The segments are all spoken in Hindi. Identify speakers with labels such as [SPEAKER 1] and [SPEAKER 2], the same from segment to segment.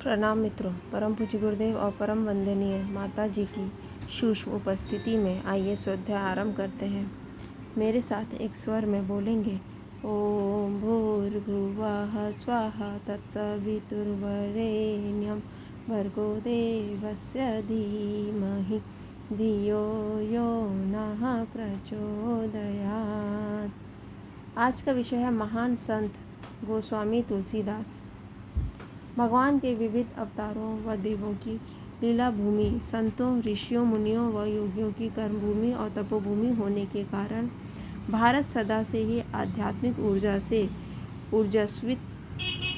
[SPEAKER 1] प्रणाम मित्रों। परम पूज्य गुरुदेव और परम वंदनीय माता जी की सूक्ष्म उपस्थिति में आइए स्वाध्याय आरंभ करते हैं। मेरे साथ एक स्वर में बोलेंगे। ओम भूर्भुवः स्वाहा तत्सवितुर्वरेण्यं भर्गो देवस्य धीमहि धियो यो नः प्रचोदयात्। आज का विषय है महान संत गोस्वामी तुलसीदास। भगवान के विविध अवतारों व देवों की लीला भूमि, संतों, ऋषियों, मुनियों व योगियों की कर्मभूमि और तपोभूमि होने के कारण भारत सदा से ही आध्यात्मिक ऊर्जा से ऊर्जास्वित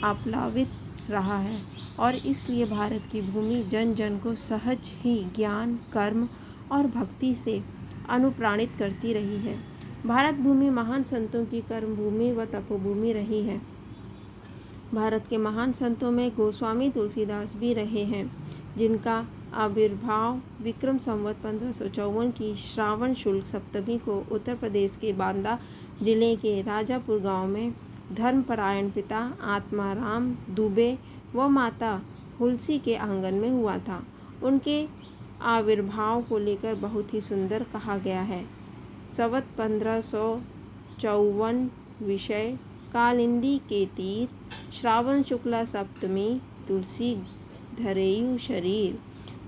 [SPEAKER 1] आप्लावित रहा है और इसलिए भारत की भूमि जन जन को सहज ही ज्ञान, कर्म और भक्ति से अनुप्राणित करती रही है। भारत भूमि महान संतों की कर्मभूमि व तपोभूमि रही है। भारत के महान संतों में गोस्वामी तुलसीदास भी रहे हैं, जिनका आविर्भाव विक्रम संवत 1554 की श्रावण शुक्ल सप्तमी को उत्तर प्रदेश के बांदा जिले के राजापुर गांव में धर्मपरायण पिता आत्माराम दुबे व माता हुलसी के आंगन में हुआ था। उनके आविर्भाव को लेकर बहुत ही सुंदर कहा गया है। संवत 1554 विषय कालिंदी के तीर, श्रावण शुक्ला सप्तमी, तुलसी धरेयु शरीर।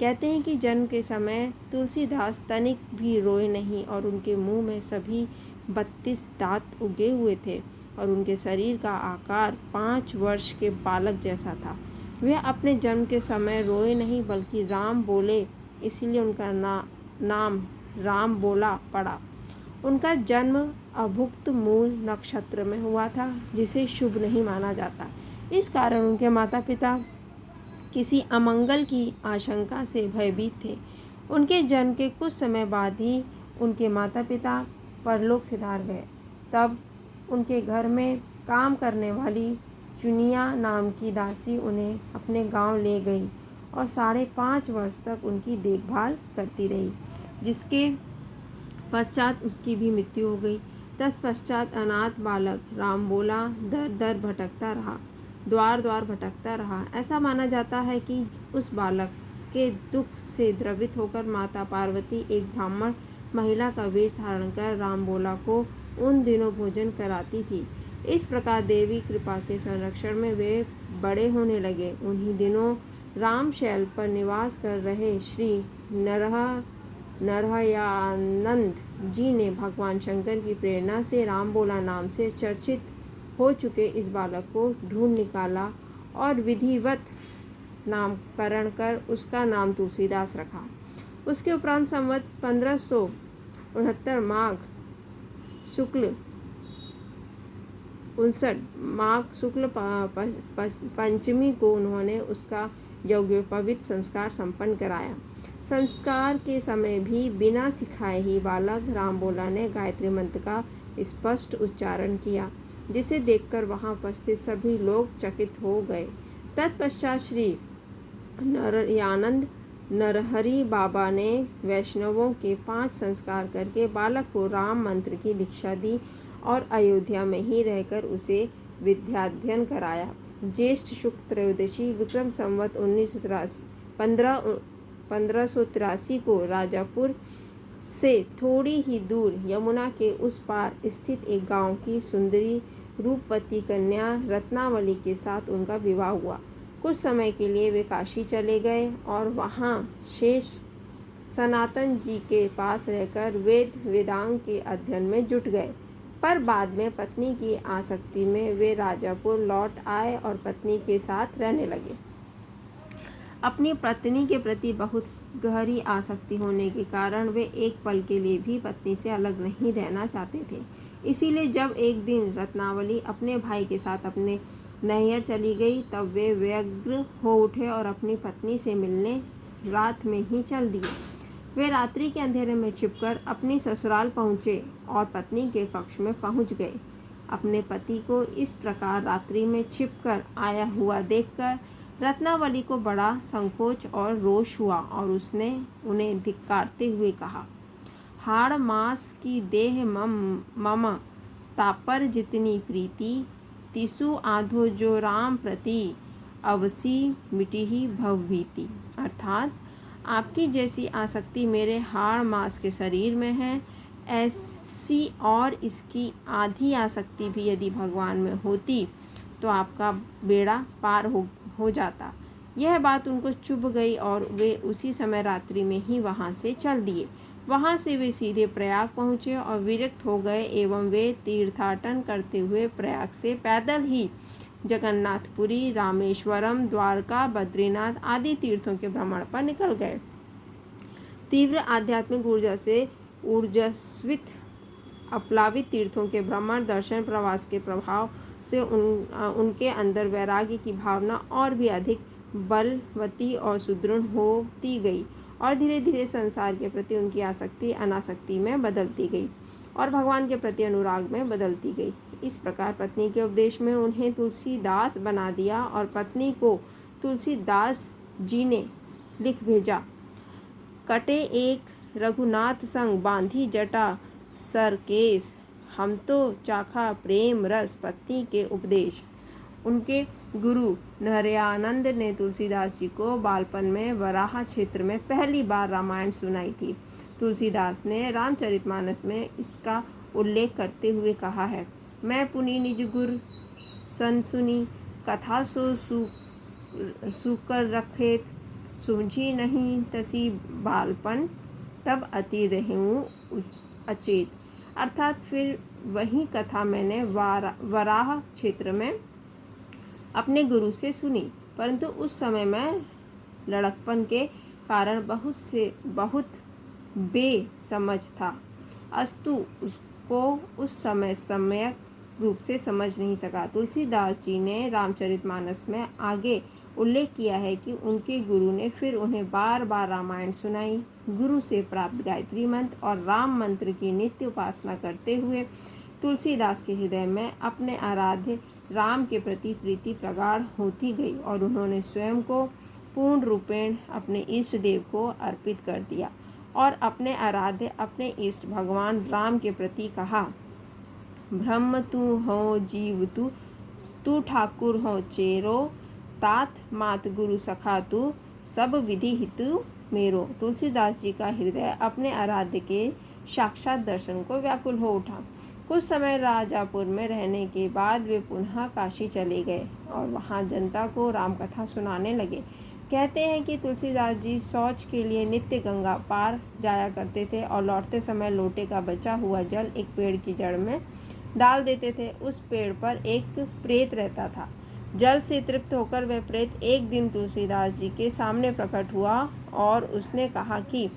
[SPEAKER 1] कहते हैं कि जन्म के समय तुलसीदास तनिक भी रोए नहीं और उनके मुंह में सभी 32 दांत उगे हुए थे और उनके शरीर का आकार 5 वर्ष के बालक जैसा था। वे अपने जन्म के समय रोए नहीं बल्कि राम बोले, इसलिए उनका नाम राम बोला पड़ा। उनका जन्म अभुक्त मूल नक्षत्र में हुआ था, जिसे शुभ नहीं माना जाता। इस कारण उनके माता पिता किसी अमंगल की आशंका से भयभीत थे। उनके जन्म के कुछ समय बाद ही उनके माता पिता परलोक सिधार गए। तब उनके घर में काम करने वाली चुनिया नाम की दासी उन्हें अपने गांव ले गई और 5.5 वर्ष तक उनकी देखभाल करती रही, जिसके पश्चात उसकी भी मृत्यु हो गई। तत्पश्चात अनाथ बालक राम बोला दर दर भटकता रहा, द्वार द्वार भटकता रहा। ऐसा माना जाता है कि उस बालक के दुख से द्रवित होकर माता पार्वती एक ब्राह्मण महिला का वेश धारण कर राम बोला को उन दिनों भोजन कराती थी। इस प्रकार देवी कृपा के संरक्षण में वे बड़े होने लगे। उन्हीं दिनों रामशैल पर निवास कर रहे श्री नरहयानंद जी ने भगवान शंकर की प्रेरणा से राम बोला नाम से चर्चित हो चुके इस बालक को ढूंढ निकाला और विधिवत नामकरण कर उसका नाम तुलसीदास रखा। उसके उपरांत संवत 1569 माघ शुक्ल पंचमी को उन्होंने उसका यज्ञोपवीत संस्कार संपन्न कराया। संस्कार के समय भी बिना सिखाए ही बालक रामबोला ने गायत्री मंत्र का स्पष्ट उच्चारण किया, जिसे देखकर वहां उपस्थित सभी लोग चकित हो गए। तत्पश्चात श्री नरहयानंद नरहरि बाबा ने वैष्णवों के 5 संस्कार करके बालक को राम मंत्र की दीक्षा दी और अयोध्या में ही रहकर उसे विद्याध्ययन कराया। ज्येष्ठ शुक्ल त्रयोदशी विक्रम संवत 1583 को राजापुर से थोड़ी ही दूर यमुना के उस पार स्थित एक गांव की सुंदरी रूपवती कन्या रत्नावली के साथ उनका विवाह हुआ। कुछ समय के लिए वे काशी चले गए और वहां शेष सनातन जी के पास रहकर वेद वेदांग के अध्ययन में जुट गए। पर बाद में पत्नी की आसक्ति में वे राजापुर लौट आए और पत्नी के साथ रहने लगे। अपनी पत्नी के प्रति बहुत गहरी आसक्ति होने के कारण वे एक पल के लिए भी पत्नी से अलग नहीं रहना चाहते थे। इसीलिए जब एक दिन रत्नावली अपने भाई के साथ अपने नैहर चली गई, तब वे व्यग्र हो उठे और अपनी पत्नी से मिलने रात में ही चल दिए। वे रात्रि के अंधेरे में छिपकर अपनी ससुराल पहुँचे और पत्नी के कक्ष में पहुँच गए। अपने पति को इस प्रकार रात्रि में छिपकर आया हुआ देखकर रत्नावली को बड़ा संकोच और रोष हुआ और उसने उन्हें धिक्कारते हुए कहा, हाड़ मास की देह मम तापर जितनी प्रीति, तिसु आधो जो राम प्रति, अवसी मिटी ही भवभीति। अर्थात आपकी जैसी आसक्ति मेरे हाड़ मांस के शरीर में है, ऐसी और इसकी आधी आसक्ति भी यदि भगवान में होती तो आपका बेड़ा पार हो जाता। यह बात उनको चुभ गई और वे उसी समय रात्रि में ही वहाँ से चल दिए। वहाँ से वे सीधे प्रयाग पहुँचे और विरक्त हो गए एवं वे तीर्थाटन करते हुए प्रयाग से पैदल ही जगन्नाथपुरी, रामेश्वरम, द्वारका, बद्रीनाथ आदि तीर्थों के भ्रमण पर निकल गए। तीव्र आध्यात्मिक ऊर्जा से ऊर्जस्वित अप्लावित तीर्थों के भ्रमण दर्शन प्रवास के प्रभाव से उनके अंदर वैराग्य की भावना और भी अधिक बलवती और सुदृढ़ होती गई और धीरे धीरे संसार के प्रति उनकी आसक्ति अनासक्ति में बदलती गई और भगवान के प्रति अनुराग में बदलती गई। इस प्रकार पत्नी के उपदेश में उन्हें तुलसीदास बना दिया और पत्नी को तुलसीदास जी ने लिख भेजा। कटे एक रघुनाथ संग बांधी जटा सरकेश, हम तो चाखा प्रेम रस पत्नी के उपदेश। उनके गुरु नहरयानंद ने तुलसीदास जी को बालपन में वराह क्षेत्र में पहली बार रामायण सुनाई थी। तुलसीदास ने रामचरितमानस में इसका उल्लेख करते हुए कहा है, मैं पुनि निज गुर सन सुनी, कथा सो सुकर रखेत, सूझी नहीं तसी बालपन, तब अति रहूं अचेत। अर्थात फिर वही कथा मैंने वराह क्षेत्र में अपने गुरु से सुनी, परंतु उस समय मैं लड़कपन के कारण बहुत बेसमझ था, अस्तु उसको उस समय सम्यक रूप से समझ नहीं सका। तुलसीदास जी ने रामचरितमानस में आगे उल्लेख किया है कि उनके गुरु ने फिर उन्हें बार बार रामायण सुनाई। गुरु से प्राप्त गायत्री मंत्र और राम मंत्र की नित्य उपासना करते हुए तुलसीदास के हृदय में अपने आराध्य राम के प्रति प्रीति प्रगाढ़ होती गई और उन्होंने स्वयं को पूर्ण रूपेण अपने इष्ट देव को अर्पित कर दिया और अपने आराध्य अपने इष्ट भगवान राम के प्रति कहा, ब्रह्म तू हो जीव तू ठाकुर हो चेरो, तात मात गुरु सखा तू, सब विधि हितु मेरो। तुलसीदास जी का हृदय अपने आराध्य के साक्षात दर्शन को व्याकुल हो उठा। कुछ समय राजापुर में रहने के बाद वे पुनः काशी चले गए और वहाँ जनता को रामकथा सुनाने लगे। कहते हैं कि तुलसीदास जी शौच के लिए नित्य गंगा पार जाया करते थे और लौटते समय लोटे का बचा हुआ जल एक पेड़ की जड़ में डाल देते थे। उस पेड़ पर एक प्रेत रहता था। जल से तृप्त होकर वह प्रेत एक दिन तुलसीदास जी के सामने प्रकट हुआ और उसने कहा कि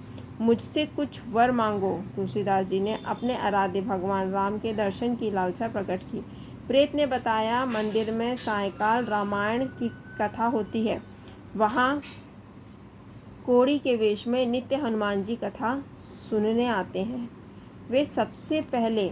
[SPEAKER 1] मुझसे कुछ वर मांगो। तुलसीदास जी ने अपने आराध्य भगवान राम के दर्शन की लालसा प्रकट की। प्रेत ने बताया, मंदिर में सायंकाल रामायण की कथा होती है, वहाँ कोड़ी के वेश में नित्य हनुमान जी कथा सुनने आते हैं। वे सबसे पहले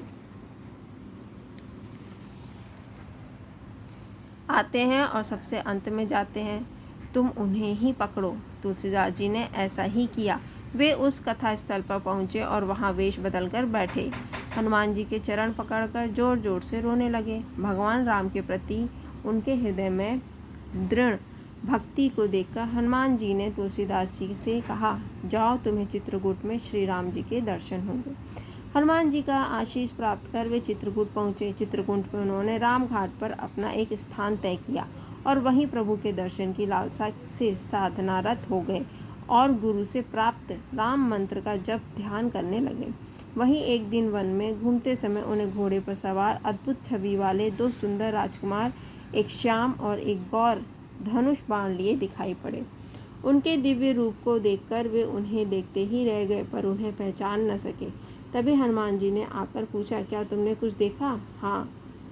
[SPEAKER 1] आते हैं और सबसे अंत में जाते हैं, तुम उन्हें ही पकड़ो। तुलसीदास जी ने ऐसा ही किया। वे उस कथा स्थल पर पहुँचे और वहाँ वेश बदलकर बैठे। हनुमान जी के चरण पकड़कर जोर जोर से रोने लगे। भगवान राम के प्रति उनके हृदय में दृढ़ भक्ति को देखकर हनुमान जी ने तुलसीदास जी से कहा, जाओ तुम्हें चित्रकूट में श्री राम जी के दर्शन होंगे। हनुमान जी का आशीष प्राप्त कर वे चित्रकूट पहुँचे। चित्रकूट में उन्होंने राम घाट पर अपना एक स्थान तय किया और वहीं प्रभु के दर्शन की लालसा से साधनारत हो गए और गुरु से प्राप्त राम मंत्र का जप ध्यान करने लगे। वहीं एक दिन वन में घूमते समय उन्हें घोड़े पर सवार अद्भुत छवि वाले दो सुंदर राजकुमार, एक श्याम और एक गौर, धनुष बाण लिए दिखाई पड़े। उनके दिव्य रूप को देखकर वे उन्हें देखते ही रह गए, पर उन्हें पहचान न सके। तभी हनुमान जी ने आकर पूछा, क्या तुमने कुछ देखा? हाँ,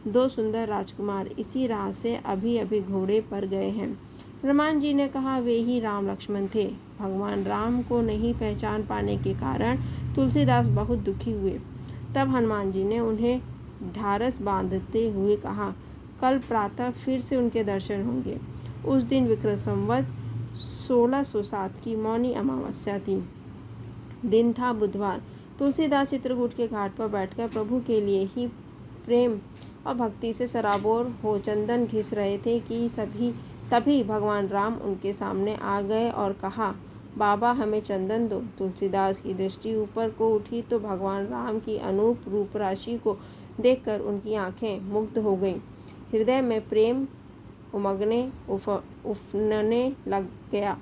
[SPEAKER 1] दो सुंदर राजकुमार इसी राह से अभी अभी घोड़े पर गए हैं। हनुमान जी ने कहा, वे ही राम लक्ष्मण थे। भगवान राम को नहीं पहचान पाने के कारण तुलसीदास बहुत दुखी हुए। तब हनुमान जी ने उन्हें ढारस बांधते हुए कहा, कल प्रातः फिर से उनके दर्शन होंगे। उस दिन विक्रम संवत 1607 की मौनी अमावस्या थी। दिन था बुधवार। तुलसीदास चित्रकूट के घाट पर बैठकर प्रभु के लिए ही प्रेम और भक्ति से सराबोर हो चंदन घिस रहे थे कि सभी तभी भगवान राम उनके सामने आ गए और कहा, बाबा हमें चंदन दो। तुलसीदास की दृष्टि ऊपर को उठी तो भगवान राम की अनूप रूप राशि को देखकर उनकी आंखें मुग्ध हो गईं। हृदय में प्रेम उफनने लग गया।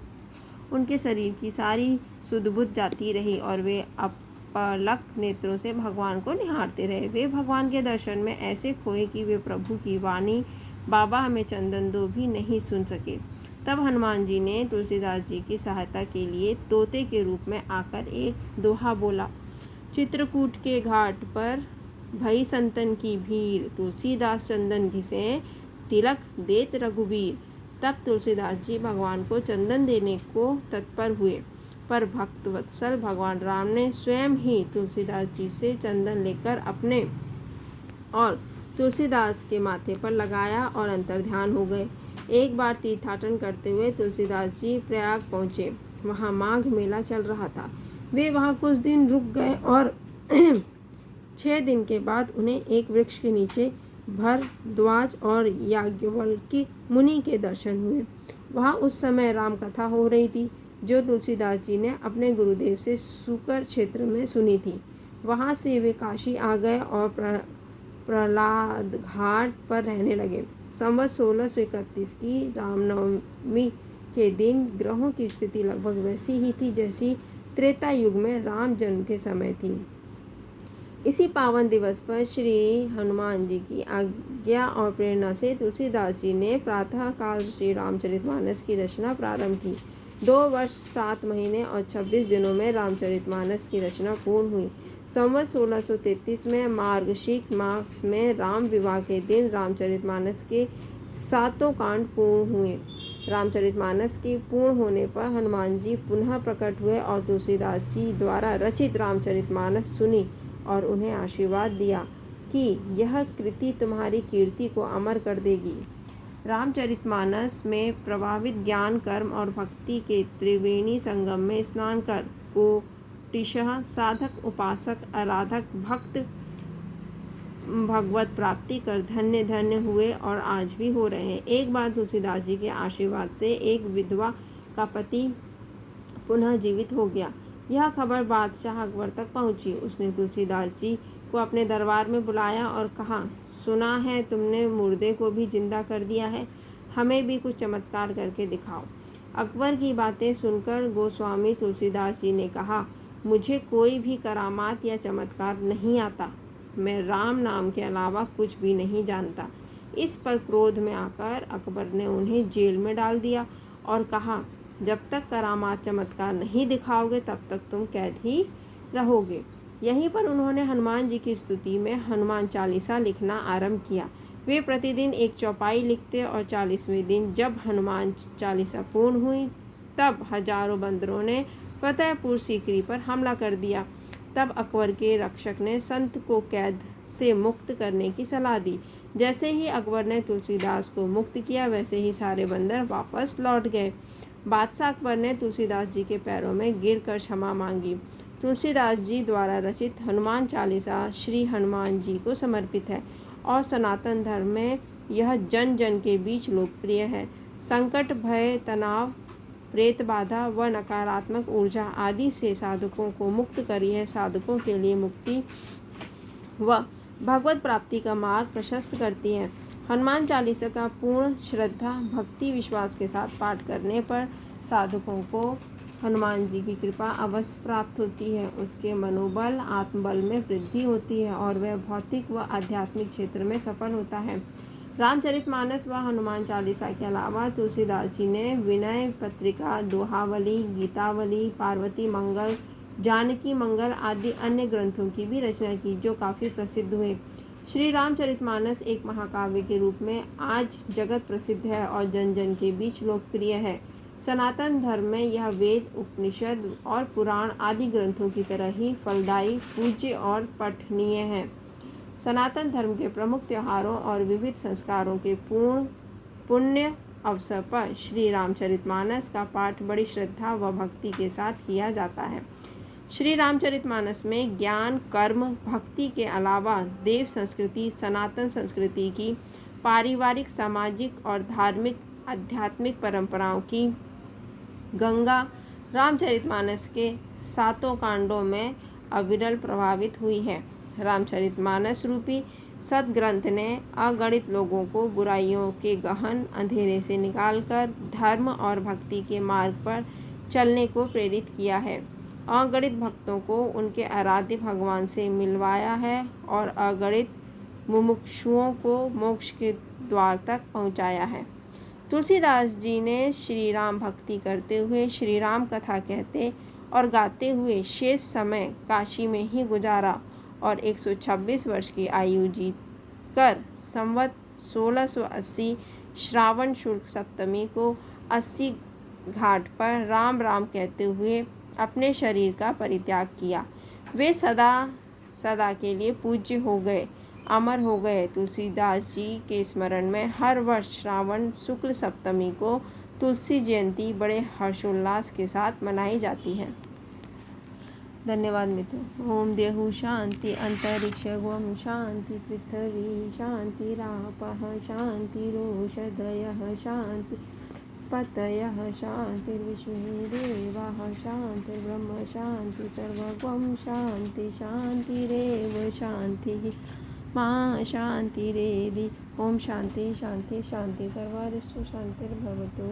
[SPEAKER 1] उनके शरीर की सारी सुध-बुध जाती रही और वे अपलक नेत्रों से भगवान को निहारते रहे। वे भगवान के दर्शन में ऐसे खोए कि वे प्रभु की वाणी बाबा हमें चंदन दो भी नहीं सुन सके। तब हनुमान जी ने तुलसीदास जी की सहायता के लिए तोते के रूप में आकर एक दोहा बोला। चित्रकूट के घाट पर भई संतन की भीड़, तुलसीदास चंदन घिसे तिलक देत रघुबीर। तब तुलसीदास जी भगवान को चंदन देने को तत्पर हुए, पर भक्त वत्सल भगवान राम ने स्वयं ही तुलसीदास जी से चंदन लेकर अपने और तुलसीदास के माथे पर लगाया और अंतर्ध्यान हो गए। एक बार तीर्थाटन करते हुए तुलसीदास जी प्रयाग पहुँचे। वहाँ माघ मेला चल रहा था। वे वहाँ कुछ दिन रुक गए और 6 दिन के बाद उन्हें एक वृक्ष के नीचे भरद्वाज और याज्ञवल्क्य मुनि के दर्शन हुए। वहाँ उस समय राम कथा हो रही थी, जो तुलसीदास जी ने अपने गुरुदेव से सूकर क्षेत्र में सुनी थी। वहाँ से वे काशी आ गए और प्रहलाद घाट पर रहने लगे। संवत 1631 की रामनवमी के दिन ग्रहों की स्थिति लगभग वैसी ही थी जैसी त्रेता युग में राम जन्म के समय थी। इसी पावन दिवस पर श्री हनुमान जी की आज्ञा और प्रेरणा से तुलसीदास जी ने प्रातः काल श्री रामचरितमानस की रचना प्रारंभ की। 2 वर्ष 7 महीने और 26 दिनों में रामचरितमानस की रचना पूर्ण हुई। संवत 1633 में मार्गशीर्ष मास में राम विवाह के दिन रामचरितमानस के 7 कांड पूर्ण हुए। रामचरितमानस के पूर्ण होने पर हनुमान जी पुनः प्रकट हुए और तुलसीदास जी द्वारा रचित रामचरितमानस सुनी और उन्हें आशीर्वाद दिया कि यह कृति तुम्हारी कीर्ति को अमर कर देगी। रामचरितमानस में प्रभावित ज्ञान, कर्म और भक्ति के त्रिवेणी संगम में स्नान कर कोटिशः साधक, उपासक, आराधक, भक्त भगवत प्राप्ति कर धन्य धन्य हुए और आज भी हो रहे हैं। एक बार तुलसीदास जी के आशीर्वाद से एक विधवा का पति पुनः जीवित हो गया। यह खबर बादशाह अकबर तक पहुंची। उसने तुलसीदास जी को अपने दरबार में बुलाया और कहा, सुना है तुमने मुर्दे को भी जिंदा कर दिया है, हमें भी कुछ चमत्कार करके दिखाओ। अकबर की बातें सुनकर गोस्वामी तुलसीदास जी ने कहा, मुझे कोई भी करामात या चमत्कार नहीं आता, मैं राम नाम के अलावा कुछ भी नहीं जानता। इस पर क्रोध में आकर अकबर ने उन्हें जेल में डाल दिया और कहा, जब तक करामात चमत्कार नहीं दिखाओगे तब तक तुम कैद ही रहोगे। यहीं पर उन्होंने हनुमान जी की स्तुति में हनुमान चालीसा लिखना आरंभ किया। वे प्रतिदिन एक चौपाई लिखते और 40वें दिन जब हनुमान चालीसा पूर्ण हुई तब हजारों बंदरों ने फतेहपुर सीकरी पर हमला कर दिया। तब अकबर के रक्षक ने संत को कैद से मुक्त करने की सलाह दी। जैसे ही अकबर ने तुलसीदास को मुक्त किया वैसे ही सारे बंदर वापस लौट गए। बादशाह अकबर ने तुलसीदास जी के पैरों में गिरकर क्षमा मांगी। तुलसीदास जी द्वारा रचित हनुमान चालीसा श्री हनुमान जी को समर्पित है और सनातन धर्म में यह जन जन के बीच लोकप्रिय है। संकट, भय, तनाव, प्रेत बाधा व नकारात्मक ऊर्जा आदि से साधकों को मुक्त कर यह साधकों के लिए मुक्ति व भगवत प्राप्ति का मार्ग प्रशस्त करती है। हनुमान चालीसा का पूर्ण श्रद्धा, भक्ति, विश्वास के साथ पाठ करने पर साधकों को हनुमान जी की कृपा अवश्य प्राप्त होती है। उसके मनोबल, आत्मबल में वृद्धि होती है और वह भौतिक व आध्यात्मिक क्षेत्र में सफल होता है। रामचरितमानस व हनुमान चालीसा के अलावा तुलसीदास जी ने विनय पत्रिका, दोहावली, गीतावली, पार्वती मंगल, जानकी मंगल आदि अन्य ग्रंथों की भी रचना की जो काफ़ी प्रसिद्ध हुए। श्री रामचरितमानस एक महाकाव्य के रूप में आज जगत प्रसिद्ध है और जन जन के बीच लोकप्रिय है। सनातन धर्म में यह वेद, उपनिषद और पुराण आदि ग्रंथों की तरह ही फलदायी, पूज्य और पठनीय है। सनातन धर्म के प्रमुख त्योहारों और विविध संस्कारों के पुण्य अवसर पर श्री रामचरितमानस का पाठ बड़ी श्रद्धा व भक्ति के साथ किया जाता है। श्री रामचरितमानस में ज्ञान, कर्म, भक्ति के अलावा देव संस्कृति, सनातन संस्कृति की पारिवारिक, सामाजिक और धार्मिक आध्यात्मिक परंपराओं की गंगा रामचरितमानस के 7 कांडों में अविरल प्रभावित हुई है। रामचरितमानस रूपी सदग्रंथ ने अगणित लोगों को बुराइयों के गहन अंधेरे से निकालकर धर्म और भक्ति के मार्ग पर चलने को प्रेरित किया है। अगणित भक्तों को उनके आराध्य भगवान से मिलवाया है और अगणित मुमुक्षुओं को मोक्ष के द्वार तक पहुंचाया है। तुलसीदास जी ने श्री राम भक्ति करते हुए श्री राम कथा कहते और गाते हुए शेष समय काशी में ही गुजारा और 126 वर्ष की आयु जीत कर संवत 1680 श्रावण शुक्ल सप्तमी को 80 घाट पर राम राम कहते हुए अपने शरीर का परित्याग किया। वे सदा सदा के लिए पूज्य हो गए, अमर हो गए। तुलसीदास जी के स्मरण में हर वर्ष श्रावण शुक्ल सप्तमी को तुलसी जयंती बड़े हर्षोल्लास के साथ मनाई जाती है। धन्यवाद मित्रों। ओम देहु शांति, अंतरिक्षं शांति, पृथ्वी शांति, रापः शांति, रोषधयः शांति, स्पतयः शांति, विश्वे देवाः शांति, ब्रह्म शांति, सर्वगं शांति, शांतिरेव शांतिः मा शांतिरेधि। ओम शांति शांति शांति, सर्वरिष्टु शांतिर्भवतु।